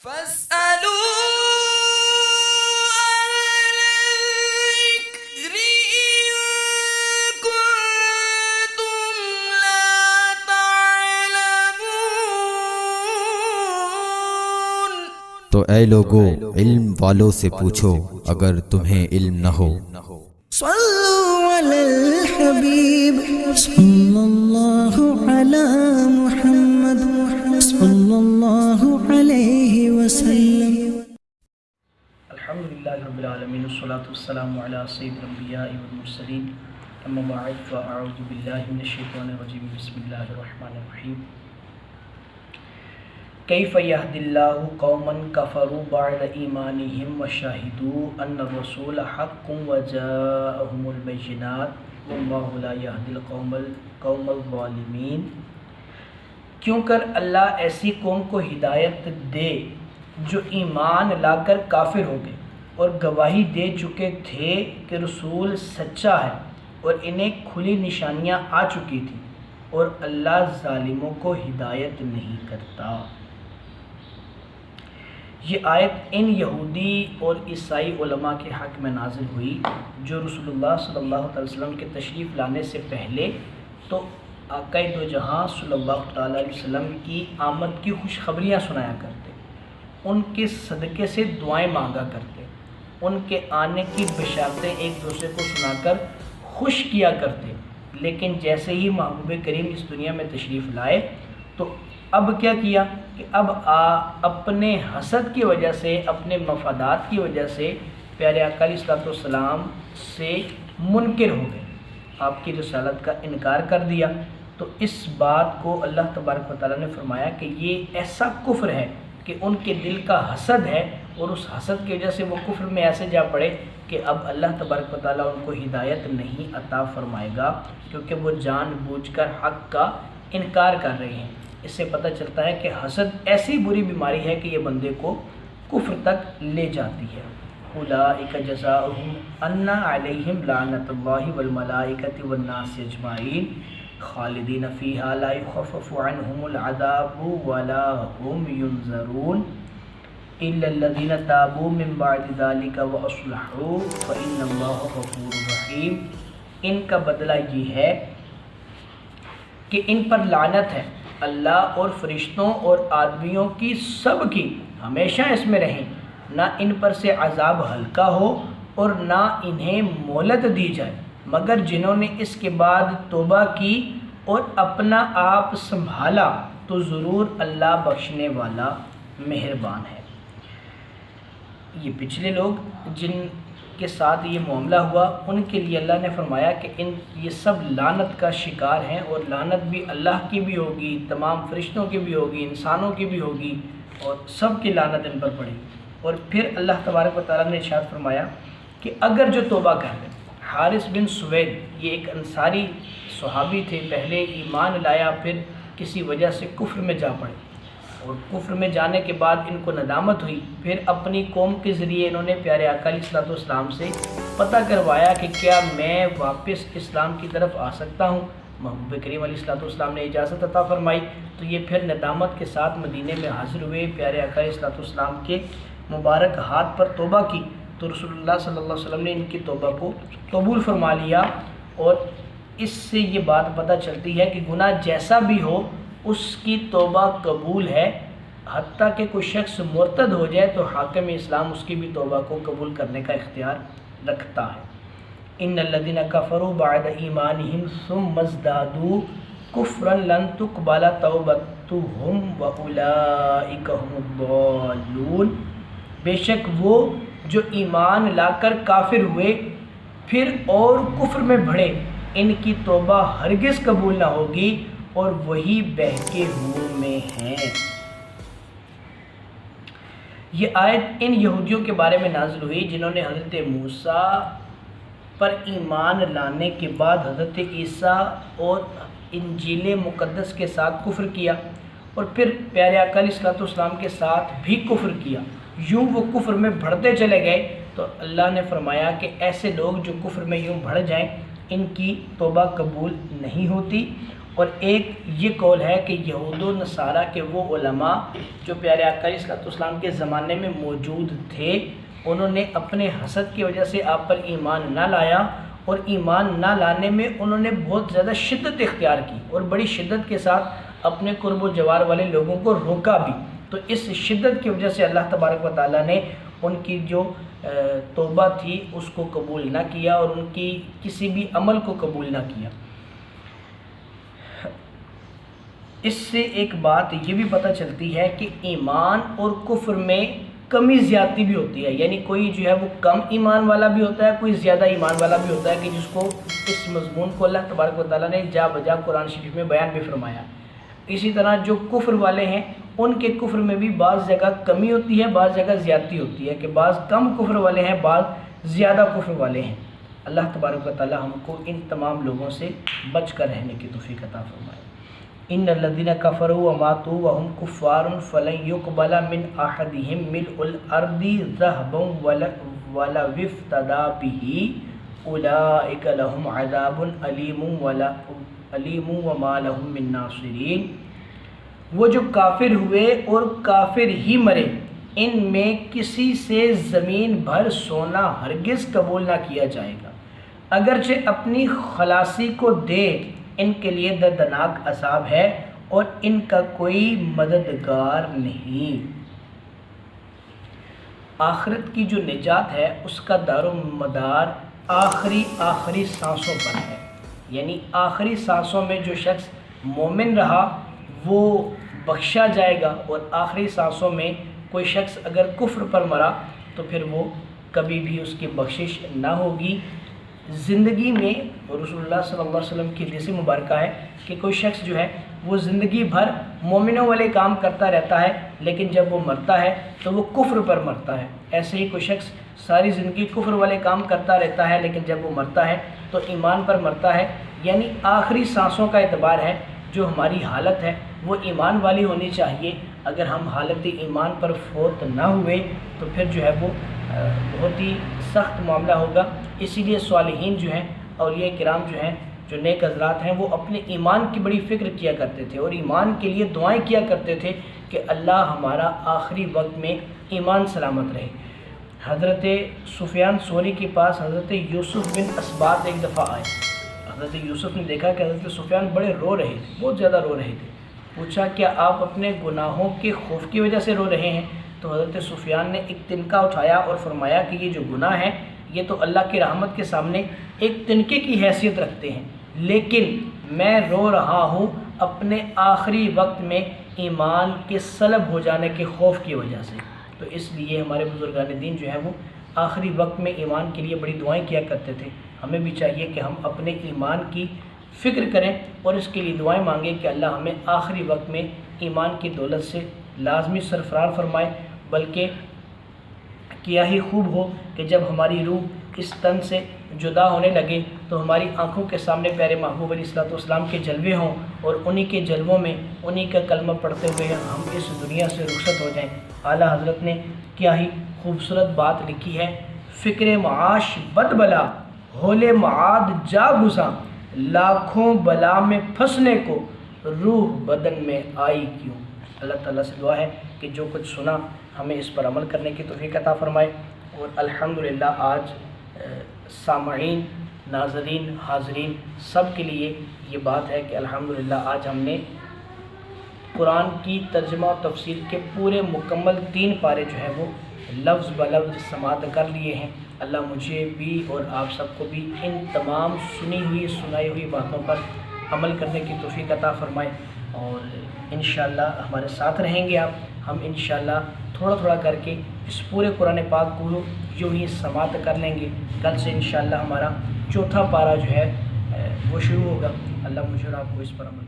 فاسألوا الذكر إن كنتم لا تعلمون۔ تو اے لوگو علم والوں سے پوچھو اگر تمہیں علم نہ ہو۔ صلوا علی الحبیب صلی اللہ علی محمد صلی اللہ علیہ وسلم۔ الحمدللہ رب العالمین والصلاة والسلام علی سید الانبیاء والمرسلین، اما بعد فاعوذ باللہ من الشیطان الرجیم، بسم اللہ الرحمن الرحیم۔ کیف یہدی اللہ قوما کفروا بعد ایمانہم وشہدوا ان الرسول حق وجاءہم البینات واللہ لا یہدی القوم الظالمین۔ کیوں کر اللہ ایسی قوم کو ہدایت دے جو ایمان لا کر کافر ہو گئے اور گواہی دے چکے تھے کہ رسول سچا ہے اور انہیں کھلی نشانیاں آ چکی تھیں، اور اللہ ظالموں کو ہدایت نہیں کرتا۔ یہ آیت ان یہودی اور عیسائی علماء کے حق میں نازل ہوئی جو رسول اللہ صلی اللہ علیہ وسلم کے تشریف لانے سے پہلے تو آقا دو جہاں صلی اللہ تعالیٰ علیہ وسلم کی آمد کی خوشخبریاں سنایا کرتے، ان کے صدقے سے دعائیں مانگا کرتے، ان کے آنے کی بشارتیں ایک دوسرے کو سنا کر خوش کیا کرتے۔ لیکن جیسے ہی محبوب کریم اس دنیا میں تشریف لائے تو اب کیا کیا کہ اب اپنے حسد کی وجہ سے، اپنے مفادات کی وجہ سے پیارے آقا علیہ السلام سے منکر ہو گئے، آپ کی رسالت کا انکار کر دیا۔ تو اس بات کو اللہ تبارک و تعالیٰ نے فرمایا کہ یہ ایسا کفر ہے کہ ان کے دل کا حسد ہے، اور اس حسد کی وجہ سے وہ کفر میں ایسے جا پڑے کہ اب اللہ تبارک و تعالیٰ ان کو ہدایت نہیں عطا فرمائے گا، کیونکہ وہ جان بوجھ کر حق کا انکار کر رہے ہیں۔ اس سے پتہ چلتا ہے کہ حسد ایسی بری بیماری ہے کہ یہ بندے کو کفر تک لے جاتی ہے۔ اولئک جزاؤہم ان علیہم لعنۃ اللہ والملائکۃ والناس اجمعین خالدین فیہا لا یخفف عنہم العذاب ولا هم ینظرون الا الذین تابوا من بعد ذلک واصلحوا فإن اللہ غفور رحیم۔ ان کا بدلہ یہ ہے کہ ان پر لعنت ہے، اللہ اور فرشتوں اور آدمیوں کی سب کی، ہمیشہ اس میں رہیں، نہ ان پر سے عذاب ہلکا ہو اور نہ انہیں مہلت دی جائے، مگر جنہوں نے اس کے بعد توبہ کی اور اپنا آپ سنبھالا تو ضرور اللہ بخشنے والا مہربان ہے۔ یہ پچھلے لوگ جن کے ساتھ یہ معاملہ ہوا ان کے لیے اللہ نے فرمایا کہ یہ سب لعنت کا شکار ہیں، اور لعنت بھی اللہ کی بھی ہوگی، تمام فرشتوں کی بھی ہوگی، انسانوں کی بھی ہوگی، اور سب کی لعنت ان پر پڑے گی۔ اور پھر اللہ تبارک و تعالیٰ نے ارشاد فرمایا کہ اگر جو توبہ کر لیں، حارث بن سوید یہ ایک انصاری صحابی تھے، پہلے ایمان لایا پھر کسی وجہ سے کفر میں جا پڑے، اور کفر میں جانے کے بعد ان کو ندامت ہوئی، پھر اپنی قوم کے ذریعے انہوں نے پیارے آقا علیہ السلام سے پتہ کروایا کہ کیا میں واپس اسلام کی طرف آ سکتا ہوں۔ محبوب کریم علیہ السلام نے اجازت عطا فرمائی، تو یہ پھر ندامت کے ساتھ مدینے میں حاضر ہوئے، پیارے آقا علیہ السلام کے مبارک ہاتھ پر توبہ کی، تو رسول اللہ صلی اللہ علیہ وسلم نے ان کی توبہ کو قبول فرما لیا۔ اور اس سے یہ بات پتہ چلتی ہے کہ گناہ جیسا بھی ہو اس کی توبہ قبول ہے، حتیٰ کہ کوئی شخص مرتد ہو جائے تو حاکم اسلام اس کی بھی توبہ کو قبول کرنے کا اختیار رکھتا ہے۔ ان الذین کفروا بعد ایمانہم ثم ازدادوا کفرا لن تقبل توبتہم واولئک هم الضالون۔ بے شک وہ جو ایمان لا کر کافر ہوئے پھر اور کفر میں بڑھے، ان کی توبہ ہرگز قبول نہ ہوگی اور وہی بہکے ہوئے میں ہیں۔ یہ آیت ان یہودیوں کے بارے میں نازل ہوئی جنہوں نے حضرت موسیٰ پر ایمان لانے کے بعد حضرت عیسیٰ اور انجیل مقدس کے ساتھ کفر کیا، اور پھر پیارے آقا علیہ السلام کے ساتھ بھی کفر کیا۔ یوں وہ کفر میں بڑھتے چلے گئے، تو اللہ نے فرمایا کہ ایسے لوگ جو کفر میں یوں بڑھ جائیں ان کی توبہ قبول نہیں ہوتی، اور ایک یہ قول ہے کہ یہود و نصارہ کے وہ علماء جو پیارے آقا علیہ الصلوۃ والسلام کے زمانے میں موجود تھے، انہوں نے اپنے حسد کی وجہ سے آپ پر ایمان نہ لایا، اور ایمان نہ لانے میں انہوں نے بہت زیادہ شدت اختیار کی اور بڑی شدت کے ساتھ اپنے قرب و جوار والے لوگوں کو روکا بھی۔ تو اس شدت کی وجہ سے اللہ تبارک و تعالیٰ نے ان کی جو توبہ تھی اس کو قبول نہ کیا اور ان کی کسی بھی عمل کو قبول نہ کیا۔ اس سے ایک بات یہ بھی پتہ چلتی ہے کہ ایمان اور کفر میں کمی زیادتی بھی ہوتی ہے، یعنی کوئی جو ہے وہ کم ایمان والا بھی ہوتا ہے، کوئی زیادہ ایمان والا بھی ہوتا ہے، کہ جس کو اس مضمون کو اللہ تبارک و تعالیٰ نے جا بجا قرآن شریف میں بیان بھی فرمایا۔ اسی طرح جو کفر والے ہیں ان کے کفر میں بھی بعض جگہ کمی ہوتی ہے، بعض جگہ زیادتی ہوتی ہے، کہ بعض کم کفر والے ہیں، بعض زیادہ کفر والے ہیں۔ اللہ تبارک و تعالیٰ ہم کو ان تمام لوگوں سے بچ کر رہنے کی توفیق عطا فرمائے۔ ان الذين كفروا وماتوا وهم كفار فلن يقبل من احدهم ملء الارض ذهبا ولو افتدى به اولئك لهم عذاب الیم وما لهم من ناصرین۔ وہ جو کافر ہوئے اور کافر ہی مرے، ان میں کسی سے زمین بھر سونا ہرگز قبول نہ کیا جائے گا، اگرچہ اپنی خلاصی کو دے، ان کے لیے دردناک عذاب ہے اور ان کا کوئی مددگار نہیں۔ آخرت کی جو نجات ہے اس کا دار و مدار آخری سانسوں پر ہے، یعنی آخری سانسوں میں جو شخص مومن رہا وہ بخشا جائے گا، اور آخری سانسوں میں کوئی شخص اگر کفر پر مرا تو پھر وہ کبھی بھی اس کی بخشش نہ ہوگی۔ زندگی میں رسول اللہ صلی اللہ علیہ وسلم کی حدیث مبارکہ ہے کہ کوئی شخص جو ہے وہ زندگی بھر مومنوں والے کام کرتا رہتا ہے، لیکن جب وہ مرتا ہے تو وہ کفر پر مرتا ہے۔ ایسے ہی کوئی شخص ساری زندگی کفر والے کام کرتا رہتا ہے، لیکن جب وہ مرتا ہے تو ایمان پر مرتا ہے۔ یعنی آخری سانسوں کا اعتبار ہے، جو ہماری حالت ہے وہ ایمان والی ہونی چاہیے۔ اگر ہم حالت ایمان پر فوت نہ ہوئے تو پھر جو ہے وہ بہت ہی سخت معاملہ ہوگا۔ اسی لیے صالحین جو ہیں، اولیاء کرام جو ہیں، جو نیک حضرات ہیں، وہ اپنے ایمان کی بڑی فکر کیا کرتے تھے اور ایمان کے لیے دعائیں کیا کرتے تھے کہ اللہ ہمارا آخری وقت میں ایمان سلامت رہے۔ حضرت سفیان ثوری کے پاس حضرت یوسف بن اسبات ایک دفعہ آئے۔ حضرت یوسف نے دیکھا کہ حضرت سفیان بڑے رو رہے تھے، بہت زیادہ رو رہے تھے۔ پوچھا کیا آپ اپنے گناہوں کے خوف کی وجہ سے رو رہے ہیں؟ تو حضرت سفیان نے ایک تنکا اٹھایا اور فرمایا کہ یہ جو گناہ ہے یہ تو اللہ کی رحمت کے سامنے ایک تنکے کی حیثیت رکھتے ہیں، لیکن میں رو رہا ہوں اپنے آخری وقت میں ایمان کے سلب ہو جانے کے خوف کی وجہ سے۔ تو اس لیے ہمارے بزرگان دین جو ہے وہ آخری وقت میں ایمان کے لیے بڑی دعائیں کیا کرتے تھے۔ ہمیں بھی چاہیے کہ ہم اپنے ایمان کی فکر کریں اور اس کے لیے دعائیں مانگیں کہ اللہ ہمیں آخری وقت میں ایمان کی دولت سے لازمی سرفراز فرمائے۔ بلکہ کیا ہی خوب ہو کہ جب ہماری روح اس تن سے جدا ہونے لگے تو ہماری آنکھوں کے سامنے پیارے محبوب علیہ الصلوۃ والسلام کے جلوے ہوں، اور انہی کے جلووں میں انہی کا کلمہ پڑھتے ہوئے ہم اس دنیا سے رخصت ہو جائیں۔ اعلیٰ حضرت نے کیا ہی خوبصورت بات لکھی ہے، فکر معاش بد بلا ہولے معاد جا گزاں، لاکھوں بلا میں پھنسنے کو روح بدن میں آئی کیوں۔ اللہ تعالیٰ سے دعا ہے کہ جو کچھ سنا ہمیں اس پر عمل کرنے کی توفیق عطا فرمائے۔ اور الحمدللہ آج سامعین، ناظرین، حاضرین سب کے لیے یہ بات ہے کہ الحمدللہ آج ہم نے قرآن کی ترجمہ و تفسیر کے پورے مکمل 3 پارے جو ہے وہ لفظ بلفظ سماعت کر لیے ہیں۔ اللہ مجھے بھی اور آپ سب کو بھی ان تمام سنی ہوئی سنائی ہوئی باتوں پر عمل کرنے کی توفیق عطا فرمائے، اور انشاءاللہ ہمارے ساتھ رہیں گے آپ۔ ہم انشاءاللہ تھوڑا تھوڑا کر کے اس پورے قرآن پاک کو یوں ہی سماعت کر لیں گے۔ کل سے انشاءاللہ ہمارا 4تھا پارہ جو ہے وہ شروع ہوگا۔ اللہ مجھے اور آپ کو اس پر عمل